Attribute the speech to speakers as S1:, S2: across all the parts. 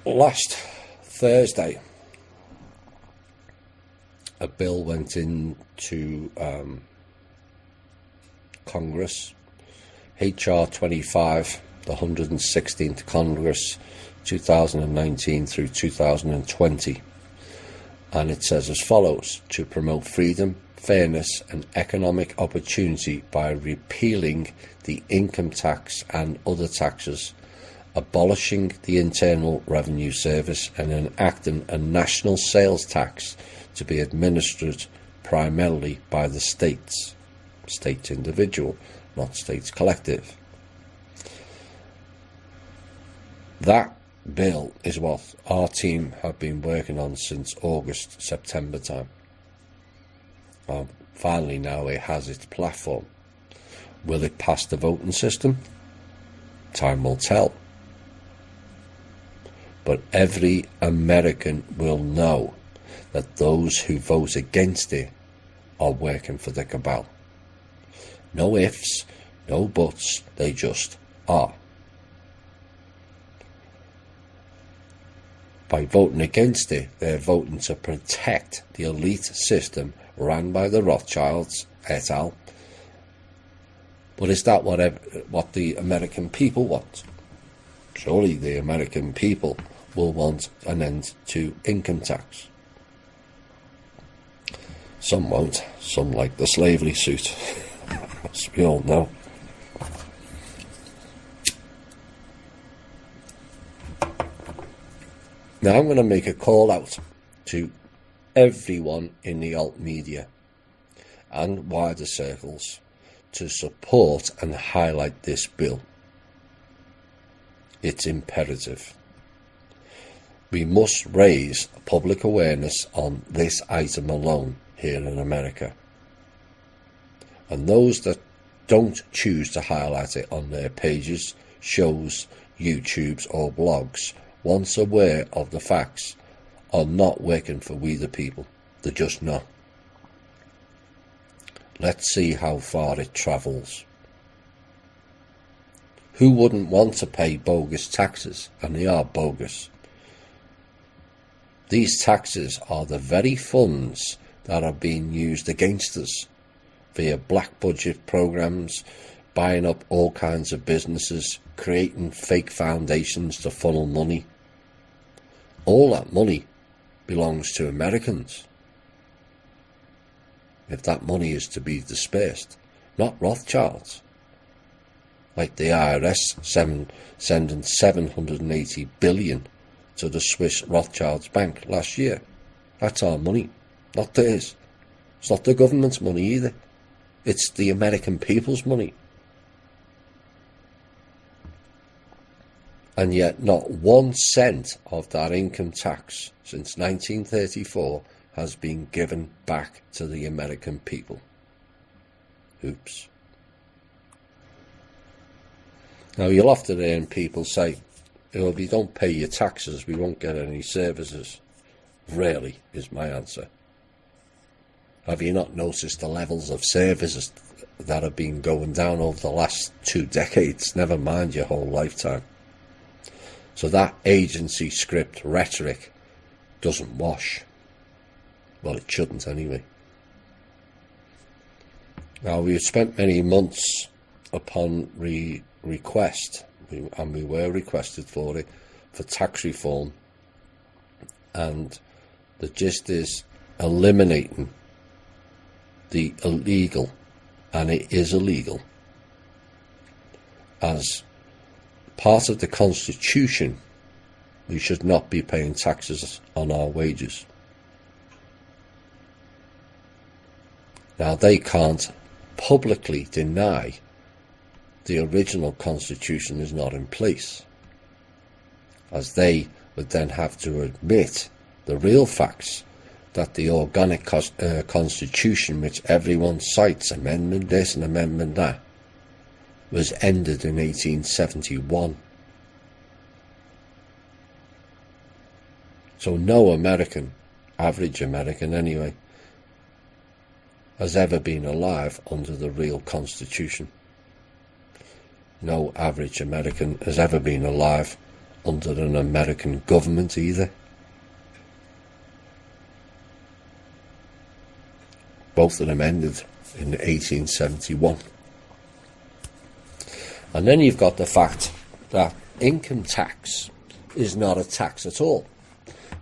S1: Last Thursday, a bill went into Congress, HR 25, the 116th Congress, 2019 through 2020, and it says as follows: to promote freedom, fairness and economic opportunity by repealing the income tax and other taxes, abolishing the Internal Revenue Service and enacting a national sales tax to be administered primarily by the states individual, not states collective. That bill is what our team have been working on since August, September time. Finally now it has its platform. Will it pass the voting system? Time will tell. But every American will know that those who vote against it are working for the cabal. No ifs, no buts, they just are. By voting against it, they're voting to protect the elite system ran by the Rothschilds et al. But is that what the American people want? Surely the American people will want an end to income tax. Some won't. Some like the slavery suit, as we all know. Now I'm going to make a call out to everyone in the alt media and wider circles to support and highlight this bill. It's imperative. We must raise public awareness on this item alone here in America. And those that don't choose to highlight it on their pages, shows, YouTubes or blogs, once aware of the facts, are not working for we the people. They're just not. Let's see how far it travels. Who wouldn't want to pay bogus taxes? And they are bogus. These taxes are the very funds that are being used against us via black budget programs, buying up all kinds of businesses, creating fake foundations to funnel money. All that money belongs to Americans. If that money is to be dispersed, not Rothschilds. Like the IRS sending 780 billion to the Swiss Rothschilds bank last year. That's our money, not theirs. It's not the government's money either. It's the American people's money. And yet not 1 cent of that income tax since 1934 has been given back to the American people. Oops. Now you'll often hear people say, oh, if you don't pay your taxes, we won't get any services. Rarely is my answer. Have you not noticed the levels of services that have been going down over the last 2 decades, never mind your whole lifetime? So that agency script rhetoric doesn't wash. Well, it shouldn't anyway. Now, we've spent many months upon request, and we were requested for it, for tax reform, and the gist is eliminating the illegal, and it is illegal, as part of the Constitution. We should not be paying taxes on our wages. Now, they can't publicly deny the original Constitution is not in place, as they would then have to admit the real facts, that the organic Constitution, which everyone cites, amendment this and amendment that, was ended in 1871. So no American, average American anyway, has ever been alive under the real Constitution. No average American has ever been alive under an American government either. Both of them ended in 1871. And then you've got the fact that income tax is not a tax at all,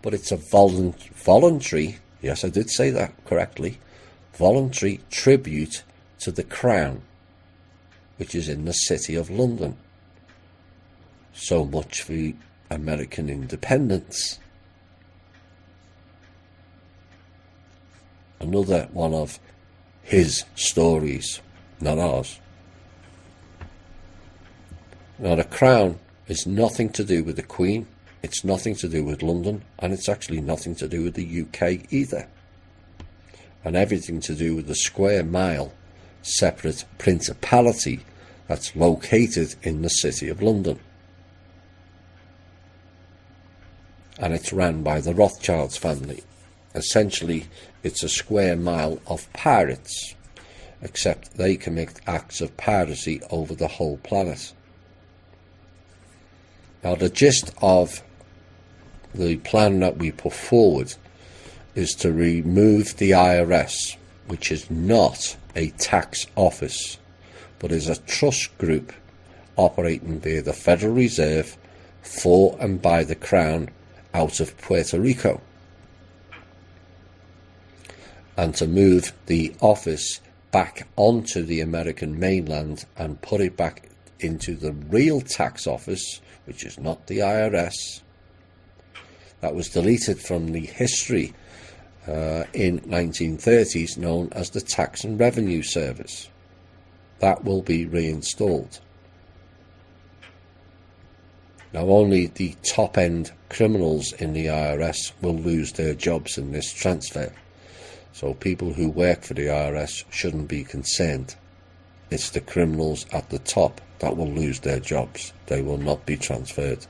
S1: but it's a voluntary, yes I did say that correctly, voluntary tribute to the Crown, which is in the City of London. So much for American independence. Another one of his stories, not ours. Now the Crown is nothing to do with the Queen, it's nothing to do with London, and it's actually nothing to do with the UK either. And everything to do with the square mile separate principality that's located in the City of London. And it's run by the Rothschilds family. Essentially, it's a square mile of pirates, except they commit acts of piracy over the whole planet. Now, the gist of the plan that we put forward is to remove the IRS, which is not a tax office, but is a trust group operating via the Federal Reserve for and by the Crown out of Puerto Rico, and to move the office back onto the American mainland and put it back into the real tax office, which is not the IRS. That was deleted from the history in 1930s, known as the Tax and Revenue Service. That will be reinstalled. Now, only the top-end criminals in the IRS will lose their jobs in this transfer. So people who work for the IRS shouldn't be concerned. It's the criminals at the top that will lose their jobs. They will not be transferred.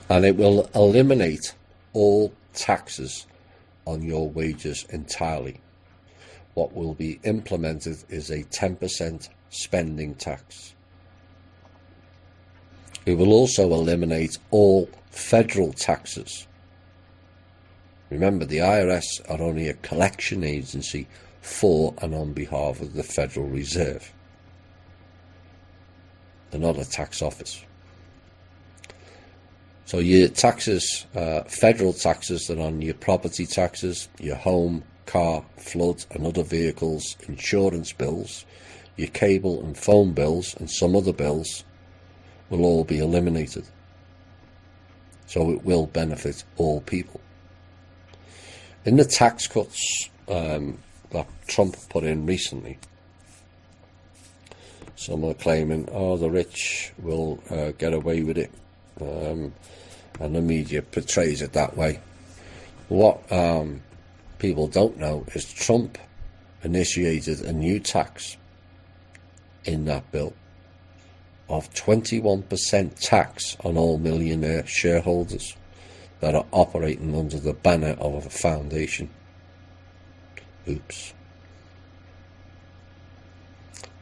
S1: And it will eliminate all taxes on your wages entirely. What will be implemented is a 10% spending tax. It will also eliminate all federal taxes. Remember, the IRS are only a collection agency for and on behalf of the Federal Reserve. They're not a tax office. So your taxes, federal taxes, are on your property taxes, your home, car, flood and other vehicles, insurance bills, your cable and phone bills and some other bills will all be eliminated. So it will benefit all people. In the tax cuts that Trump put in recently, some are claiming, oh, the rich will get away with it, and the media portrays it that way. What people don't know is Trump initiated a new tax in that bill of 21% tax on all millionaire shareholders that are operating under the banner of a foundation. Oops.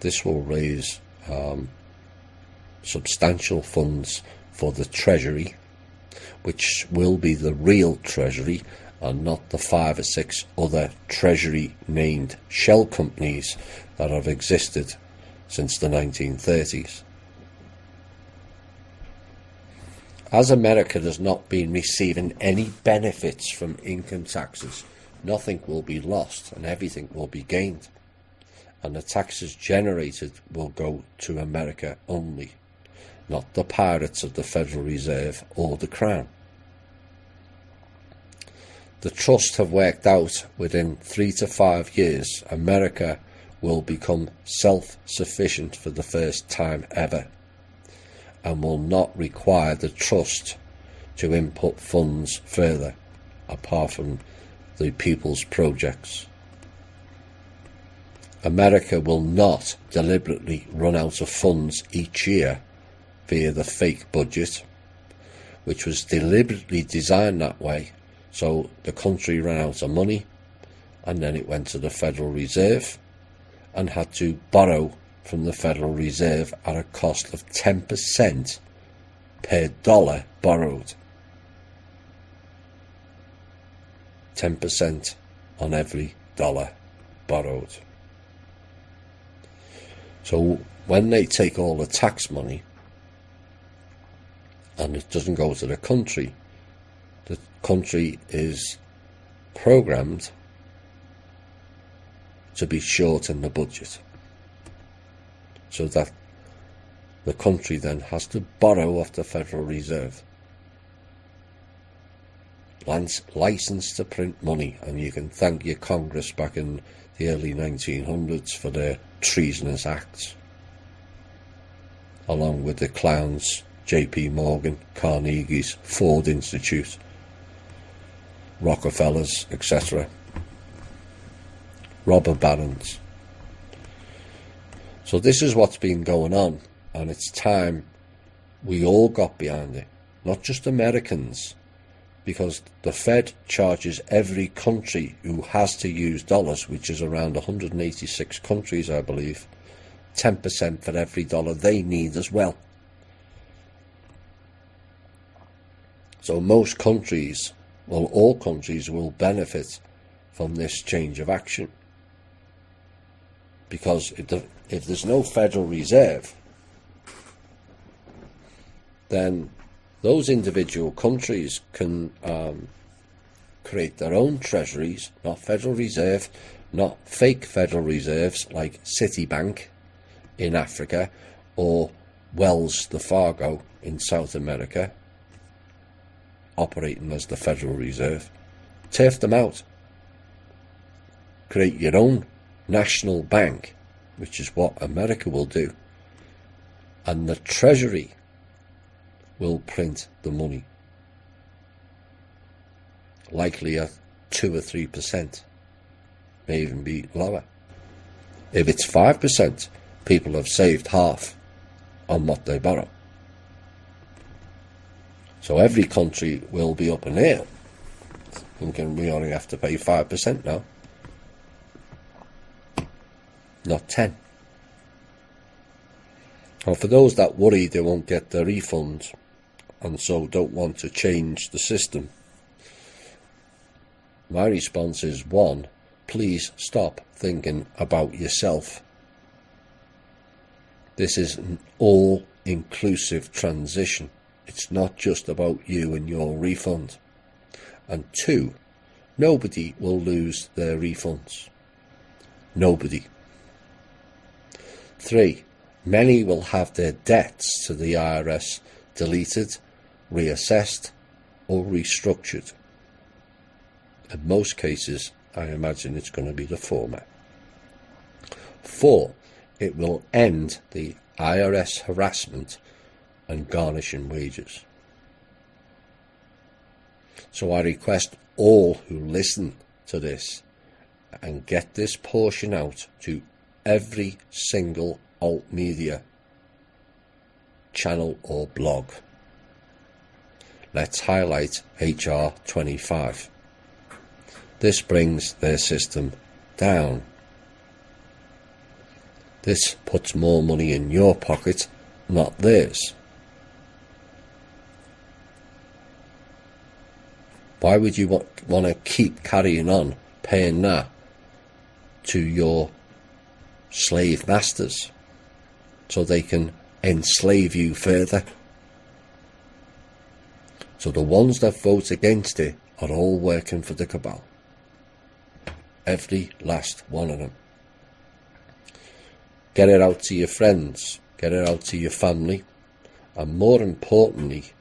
S1: This will raise substantial funds for the Treasury, which will be the real Treasury and not the 5 or 6 other Treasury named shell companies that have existed since the 1930s. As America has not been receiving any benefits from income taxes, nothing will be lost and everything will be gained. And the taxes generated will go to America only, not the pirates of the Federal Reserve or the Crown. The trust have worked out within 3 to 5 years, America will become self-sufficient for the first time ever, and will not require the trust to input funds further, apart from the people's projects. America will not deliberately run out of funds each year via the fake budget, which was deliberately designed that way, so the country ran out of money, and then it went to the Federal Reserve and had to borrow from the Federal Reserve at a cost of 10% per dollar borrowed. 10% on every dollar borrowed. So when they take all the tax money and it doesn't go to the country is programmed to be short in the budget, so that the country then has to borrow off the Federal Reserve, licensed to print money, and you can thank your Congress back in the early 1900s for their treasonous acts, along with the clowns J.P. Morgan, Carnegie's, Ford Institute, Rockefellers, etc., robber barons. So this is what's been going on, and it's time we all got behind it, not just Americans, because the Fed charges every country who has to use dollars, which is around 186 countries, I believe, 10% for every dollar they need as well. So most countries, well, all countries will benefit from this change of action, because if there's no Federal Reserve, then those individual countries can create their own treasuries, not Federal Reserve, not fake Federal Reserves like Citibank in Africa or Wells the Fargo in South America, operating as the Federal Reserve. Turf them out. Create your own national bank, which is what America will do, and the Treasury will print the money, likely at 2 or 3%, may even be lower. If it's 5%, people have saved half on what they borrow. So every country will be up in the air, thinking we only have to pay 5% now, not 10. Well, for those that worry they won't get their refund and so don't want to change the system, my response is, 1, please stop thinking about yourself. This is an all-inclusive transition. It's not just about you and your refund. And 2, nobody will lose their refunds. Nobody. 3, many will have their debts to the IRS deleted, reassessed, or restructured. In most cases, I imagine it's going to be the former. 4, it will end the IRS harassment and garnishing wages. So I request all who listen to this and get this portion out to every single alt media channel or blog. Let's highlight HR 25. This brings their system down. This puts more money in your pocket, not theirs. Why would you want to keep carrying on paying that to your slave masters so they can enslave you further? So the ones that vote against it are all working for the cabal. Every last one of them. Get it out to your friends, get it out to your family, and more importantly,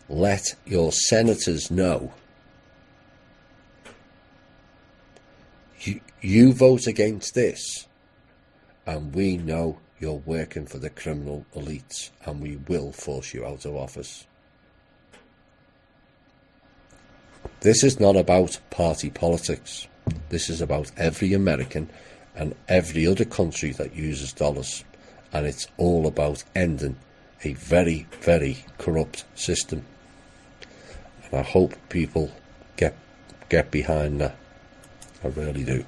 S1: let your senators know. You vote against this, and we know you're working for the criminal elites, and we will force you out of office. This is not about party politics. This is about every American and every other country that uses dollars, and it's all about ending a very, very corrupt system. And I hope people get behind that. I really do.